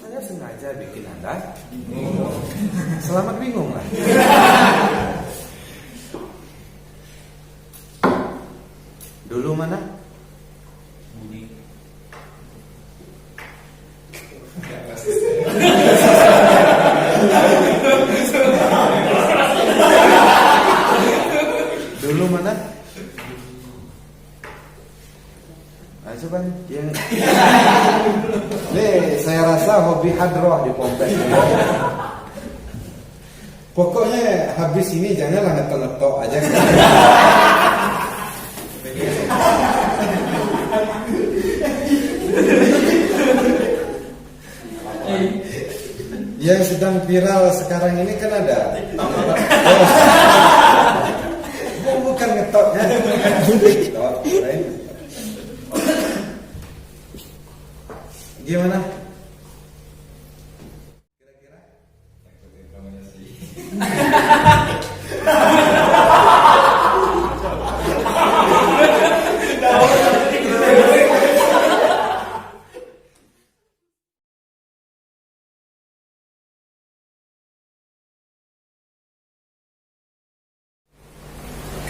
Saya sengaja bikin Anda selamat bingung lah. Dulu mana? Budi. Dulu mana? Nah, coba yang nih, saya rasa hobi hadroh di Pompes. Pokoknya habis ini janganlah ngetok-ngetok aja. Yang sedang viral sekarang ini kan ada. Oh, bukan ngetoknya. Gimana? Kira-kira?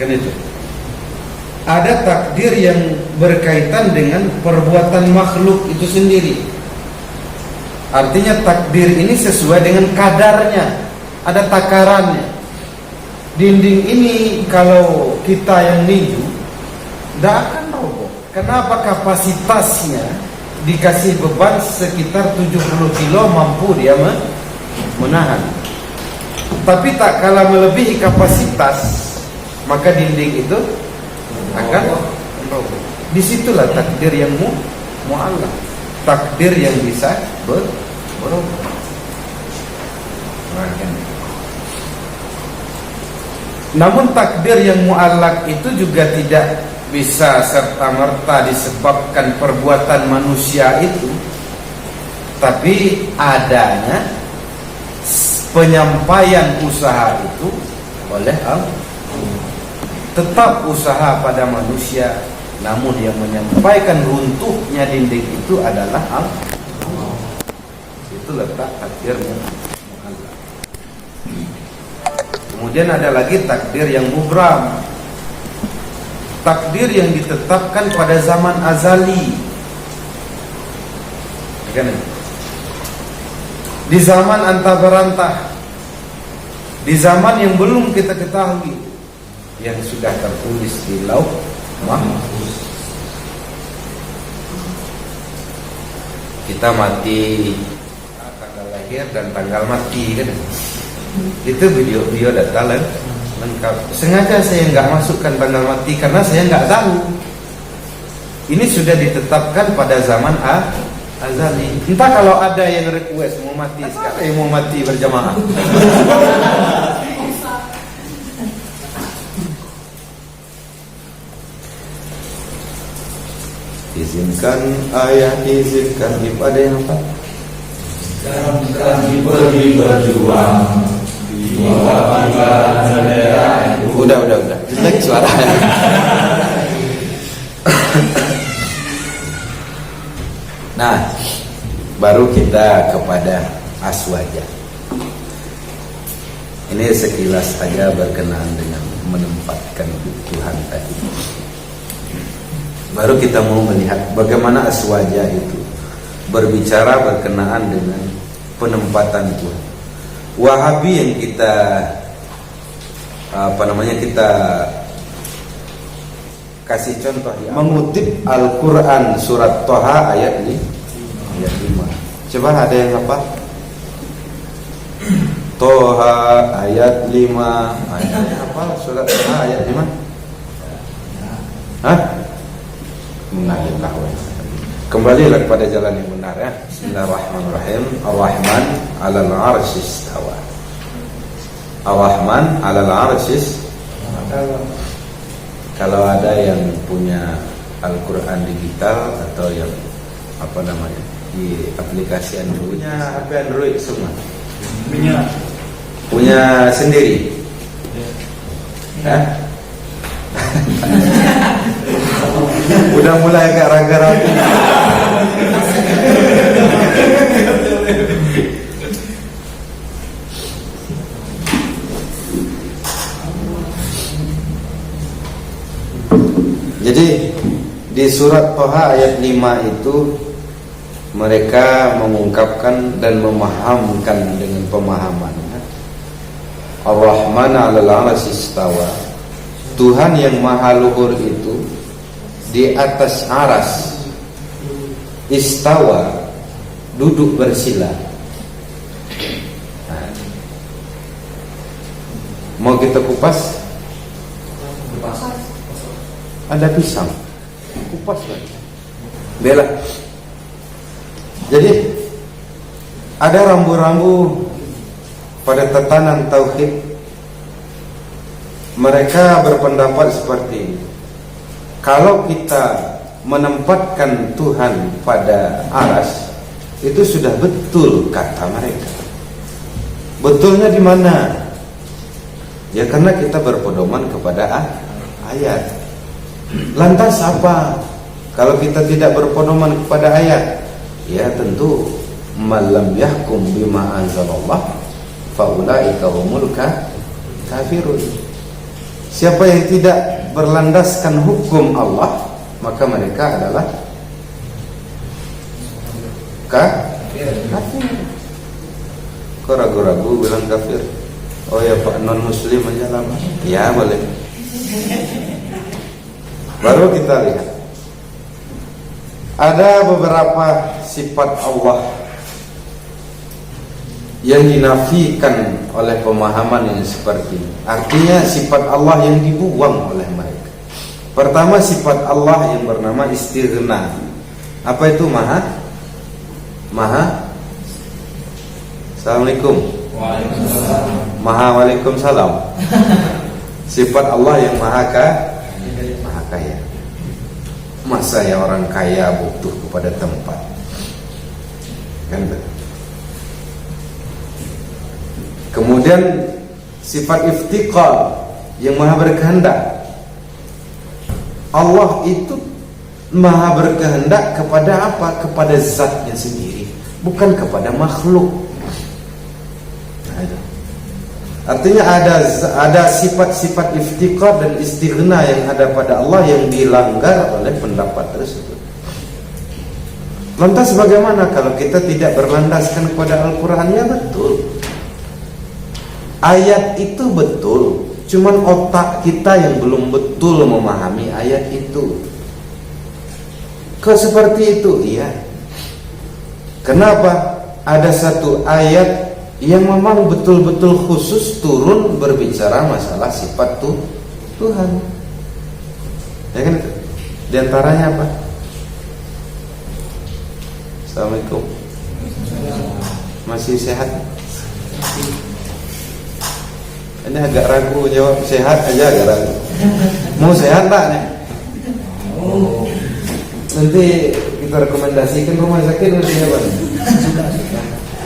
Kan itu. Ada takdir yang berkaitan dengan perbuatan makhluk itu sendiri. Artinya takdir ini sesuai dengan kadarnya, ada takarannya. Dinding ini kalau kita yang ninju tidak akan roboh. Kenapa? Kapasitasnya dikasih beban sekitar 70 kilo mampu dia menahan. Tapi tak kala melebihi kapasitas, maka dinding itu akan roboh. Disitulah takdir yang mu'allaq, takdir yang bisa berubah. Namun takdir yang mu'allaq itu juga tidak bisa serta-merta disebabkan perbuatan manusia itu, tapi adanya penyampaian usaha itu oleh Allah. Tetap usaha pada manusia, namun yang menyampaikan runtuhnya dinding itu adalah Allah. Itu letak takdirnya. Kemudian ada lagi takdir yang mubram, takdir yang ditetapkan pada zaman azali. Di zaman anta berantah, di zaman yang belum kita ketahui, yang sudah tertulis di Lauh Mahfuz. Kita mati, tanggal lahir dan tanggal mati kan. Itu video data lengkap. Sengaja saya nggak masukkan tanggal mati karena saya nggak tahu. Ini sudah ditetapkan pada zaman azali. Entah kalau ada yang request mau mati sekarang, yang mau mati berjamaah. Izinkan ayah, izinkan ibu, ada yang apa? Dalam kami pergi berjuang, tiba-tiba bendera. Udah, jelek suaranya. Nah, baru kita kepada aswaja. Ini sekilas saja berkenaan dengan menempatkan Tuhan tadi. Baru kita mau melihat bagaimana aswaja itu berbicara berkenaan dengan penempatan Tuhan. Wahabi yang kita kita kasih contoh ya, mengutip Al-Quran surat Toha ayat 5. Coba ada yang apa? Toha ayat 5. Ayatnya apa? Surat Toha ayat 5. Hah? Kembalilah kepada jalan yang benar ya. Bismillahirrahmanirrahim. Ar-Rahman 'alal 'arsy istawa. Ar-Rahman 'alal 'arsy istawa. Kalau ada yang punya Al-Quran digital atau yang di aplikasi Android, punya HP Android semua? Punya sendiri? Ya. Udah mulai agak ragu-ragu. Jadi di surat Thaha ayat 5 itu mereka mengungkapkan dan memahamkan dengan pemahamannya Ar-Rahman 'alal 'arsy istawa. Tuhan yang maha luhur itu di atas aras istawa, duduk bersila. Nah, mau kita kupas? Ada pisang, kupas lagi. Bela. Jadi ada rambu-rambu pada tatanan tauhid. Mereka berpendapat seperti ini. Kalau kita menempatkan Tuhan pada aras, itu sudah betul kata mereka. Betulnya di mana? Ya karena kita berpedoman kepada ayat. Lantas apa kalau kita tidak berpedoman kepada ayat? Ya tentu malam yahkum bima anzalallah faulaika humul kafirun. Siapa yang tidak berlandaskan hukum Allah, maka mereka adalah kafir. Kok ragu-ragu bilang kafir? Oh ya Pak, non muslim aja lama. Ya boleh. Baru kita lihat ada beberapa sifat Allah yang dinafikan oleh pemahaman yang seperti ini. Artinya sifat Allah yang dibuang oleh mereka. Pertama, sifat Allah yang bernama istighna. Apa itu maha? Assalamualaikum. Waalaikumsalam. Maha waalaikumsalam. Sifat Allah yang maha kaya. Masa ya orang kaya butuh kepada tempat? Kan betul. Kemudian sifat iftiqar yang maha berkehendak. Allah itu maha berkehendak kepada apa? Kepada zatnya sendiri, bukan kepada makhluk. Nah, itu. Artinya ada sifat-sifat iftiqar dan istighna yang ada pada Allah yang dilanggar oleh pendapat tersebut. Lantas bagaimana kalau kita tidak berlandaskan kepada Al-Quran? Ya betul, ayat itu betul, cuman otak kita yang belum betul memahami ayat itu. Kok seperti itu? Iya. Kenapa? Ada satu ayat yang memang betul-betul khusus turun berbicara masalah sifat Tuhan. Ya kan itu? Di antaranya apa? Assalamualaikum. Masih sehat? Ini agak ragu jawab sehat aja, agak ragu. Mau sehat tak nih? Nanti kita rekomendasikan rumah sakit nanti apa?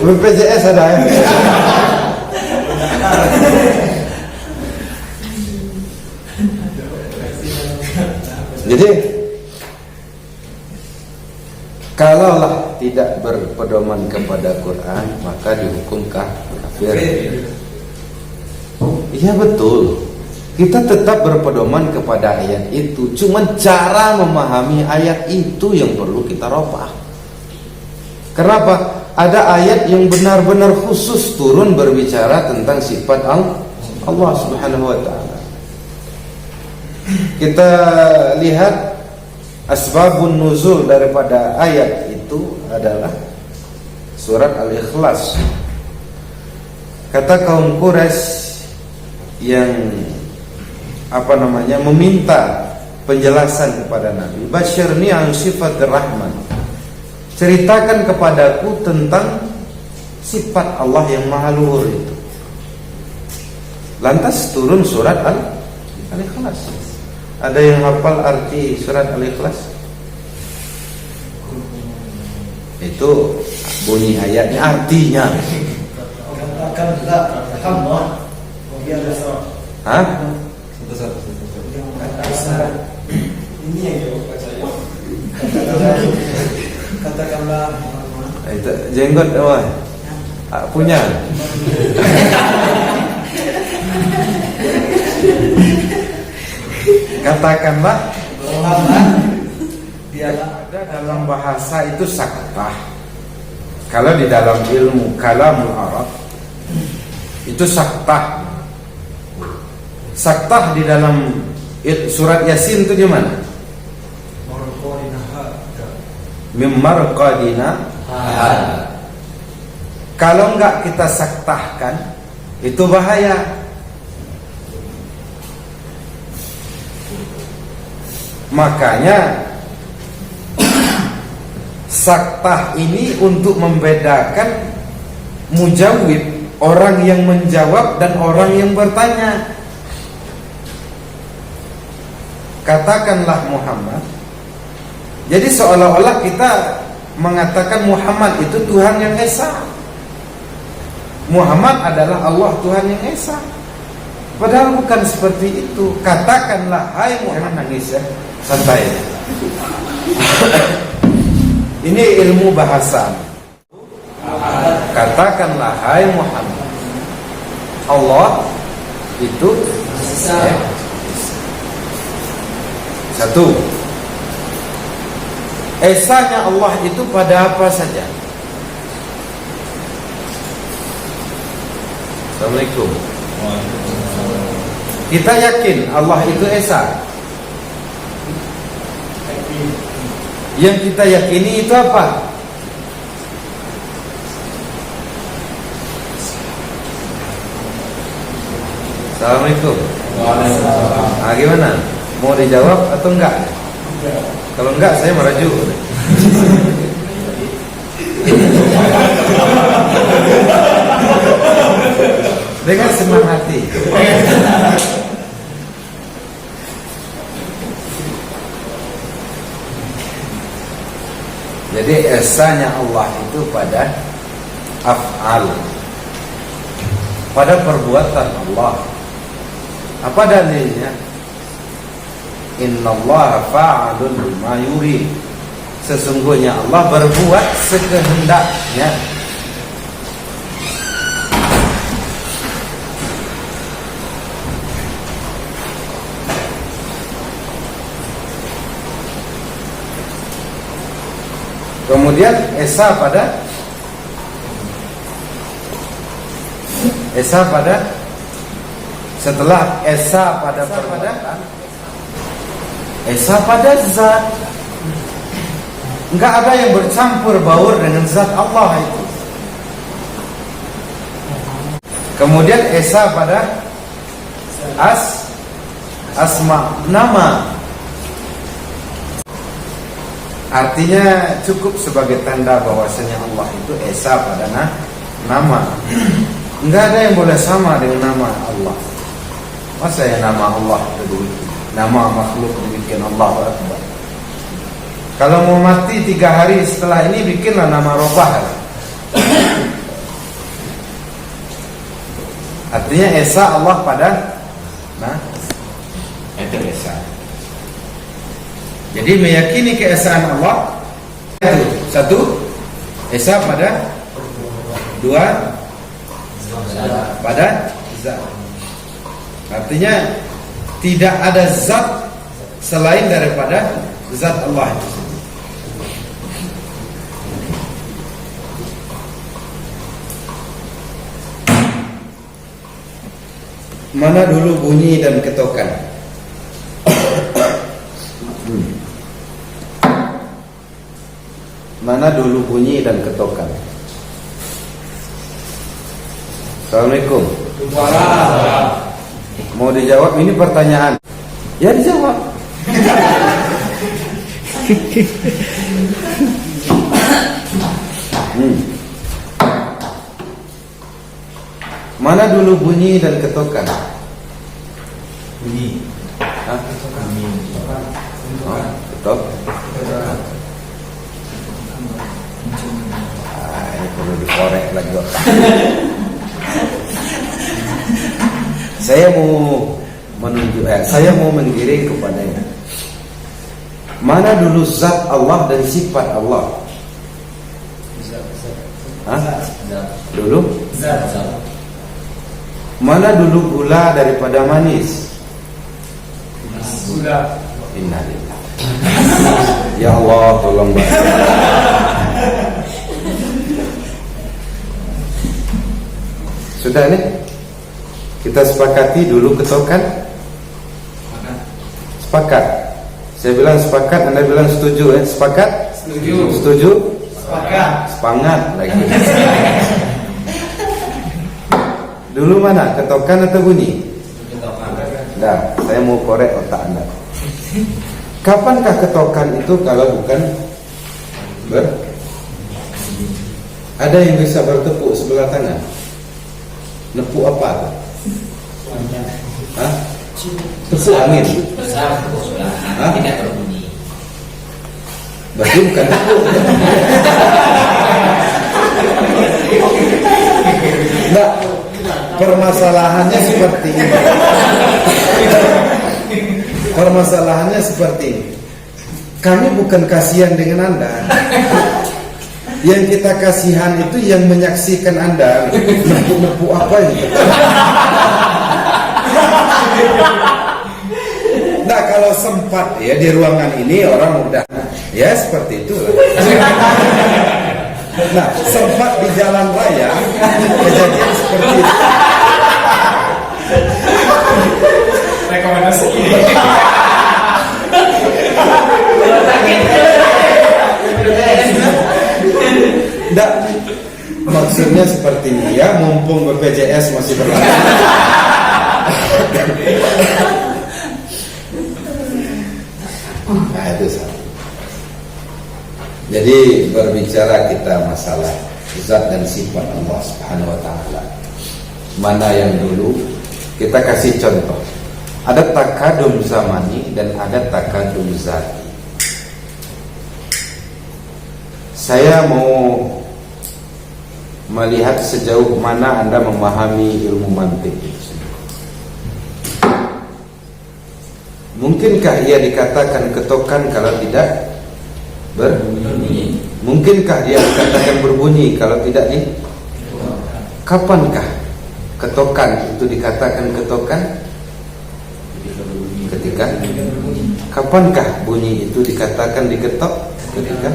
BPJS ada ya. Jadi kalaulah tidak berpedoman kepada Quran, maka dihukum kafir. Iya betul, kita tetap berpedoman kepada ayat itu. Cuman cara memahami ayat itu yang perlu kita robah. Kenapa? Ada ayat yang benar-benar khusus turun berbicara tentang sifat Allah Subhanahu wa ta'ala. Kita lihat asbabun nuzul daripada ayat itu adalah surat Al-Ikhlas. Kata kaum Quraisy yang meminta penjelasan kepada Nabi, basyirni an sifatir rahman, ceritakan kepadaku tentang sifat Allah yang maha luhur itu. Lantas turun surat Al-Ikhlas. Ada yang hafal arti surat Al-Ikhlas? Itu bunyi ayatnya, artinya. Katakanlah Allah. Hah? Ini yang jawab saya. Katakanlah Itu jenggot apa? Punya. Katakanlah Muhammad dialah ada dalam bahasa itu saktah. Kalau di dalam ilmu kalamul Arab itu saktah. Saktah di dalam surat Yasin itu gimana? Mimar qadina. Kalau enggak kita saktahkan itu bahaya. Makanya saktah ini untuk membedakan mujawib, orang yang menjawab dan orang yang bertanya. Katakanlah Muhammad. Jadi seolah-olah kita mengatakan Muhammad itu Tuhan yang Esa. Muhammad adalah Allah Tuhan yang Esa. Padahal bukan seperti itu. Katakanlah hai Muhammad, nangis ya, santai. Ini ilmu bahasa. Katakanlah hai Muhammad, Allah itu Esa. Satu, Esanya Allah itu pada apa saja? Assalamualaikum. Kita yakin Allah itu Esa. Yang kita yakini itu apa? Assalamualaikum. Nah, gimana? Mau dijawab atau enggak? Kalau enggak saya merajuk. Dengan senang hati. Jadi esanya Allah itu pada af'al, pada perbuatan Allah. Apa dalilnya? Innallaha fa'alun lima yurid. Sesungguhnya Allah berbuat sekehendaknya. Kemudian Esa pada setelah Esa pada perbuatan, Esa pada zat. Enggak ada yang bercampur baur dengan zat Allah itu. Kemudian Esa pada asma, nama. Artinya cukup sebagai tanda bahwasanya Allah itu Esa pada nama. Enggak ada yang boleh sama dengan nama Allah. Masa ya nama Allah itu nama makhluk dibikin Allah Akbar. Kalau mau mati 3 hari setelah ini bikinlah nama Robah. Artinya Esa Allah pada itu Esa. Jadi meyakini keesaan Allah itu satu, Esa pada, dua, pada zat. Artinya tidak ada zat selain daripada zat Allah itu. Mana dulu bunyi dan ketokan? Mana dulu bunyi dan ketokan? Assalamualaikum. Mau dijawab? Ini pertanyaan. Ya dijawab. Mana dulu bunyi dan ketokan? Bunyi. Ketok. Ini perlu dikorek lagi otak. Saya mau menggiring kepadanya. Mana dulu zat Allah dan sifat Allah? Dulu? Mana dulu gula daripada manis? Sudah. Innalillah. Ya Allah, tolong bantu. Sudah nih, kita sepakati dulu ketokan. Sepakat. Saya bilang sepakat, Anda bilang setuju ya? Sepakat? Setuju. Setuju? Sepakat. Sepangat lagi. Dulu mana? Ketokan atau bunyi? Nah, saya mau korek otak Anda. Kapankah ketokan itu kalau bukan ada yang bisa bertepuk sebelah tangan? Nepuk apa? Hah? Tepuk angin. Besar tepuk sebelah Hah? tidak berbunyi. Berarti bukan nepuk. Nah, permasalahannya seperti ini. Permasalahannya seperti ini. Kami bukan kasihan dengan Anda. Yang kita kasihan itu yang menyaksikan Anda nepuk-nepuk apa ini. Nah, kalau sempat ya di ruangan ini orang udah ya seperti itu. Nah, sempat di jalan raya kejadian seperti itu. Rekomendasi ini. Enggak, maksudnya seperti ini ya, mumpung BPJS masih berlaku. Nah, itu salah. Jadi berbicara kita masalah zat dan sifat Allah Subhanahu wa taala. Mana yang dulu? Kita kasih contoh. Ada takadum zamani dan ada takadum zati. Saya mau melihat sejauh mana Anda memahami ilmu mantik. Mungkinkah ia dikatakan ketokan kalau tidak berbunyi? Mungkinkah dia dikatakan berbunyi kalau tidak nih? Kapankah ketokan itu dikatakan ketokan? Ketika. Kapankah bunyi itu dikatakan diketok? Ketika.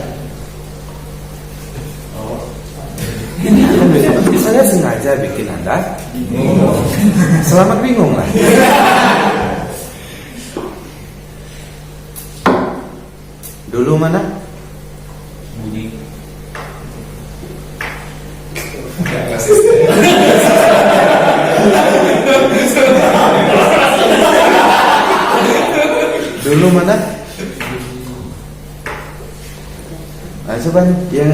Saya sengaja bikin Anda selamat bingung lah. Dulu mana? Bunyi. Dulu mana? Nah, coba nih yang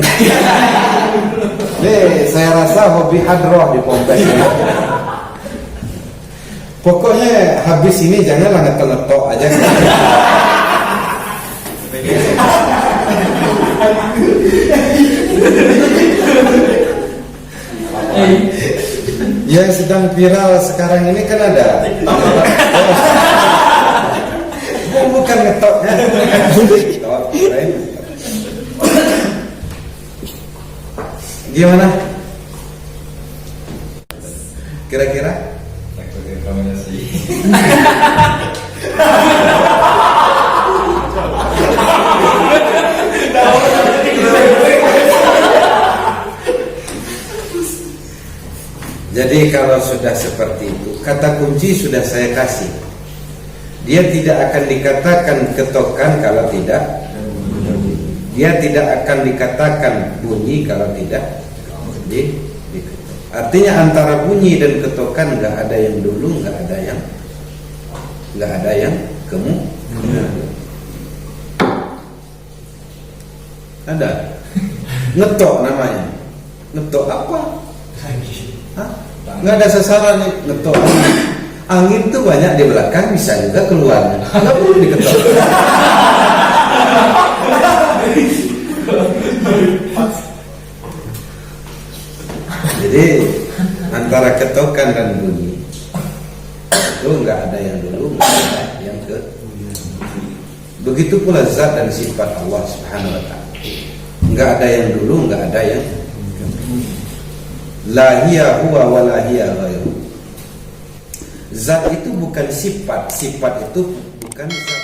nih, saya rasa hobi hadroh di Pompes. Pokoknya habis ini janganlah ngetok aja. Yang sedang viral sekarang ini kan ada. Bukan ngetoknya. Gimana? Kira-kira? Rekomendasi. Jadi kalau sudah seperti itu, kata kunci sudah saya kasih. Dia tidak akan dikatakan ketokan kalau tidak. Dia tidak akan dikatakan bunyi kalau tidak diketok. Artinya antara bunyi dan ketokan nggak ada yang dulu, nggak ada yang kemudian. Ada ngetok namanya. Ngetok apa? Hah? Nggak ada sasaran nih, ngetok angin. Angin tuh banyak di belakang, bisa juga keluar. Nggak perlu diketok. Jadi antara ketokan dan bunyi itu nggak ada yang dulu, nggak ada yang ke. Begitu pula zat dan sifat Allah Subhanahu wa taala. Nggak ada yang dulu, nggak ada yang la hiya huwa wa la hiya ghairu. Zat itu bukan sifat, sifat itu bukan zat.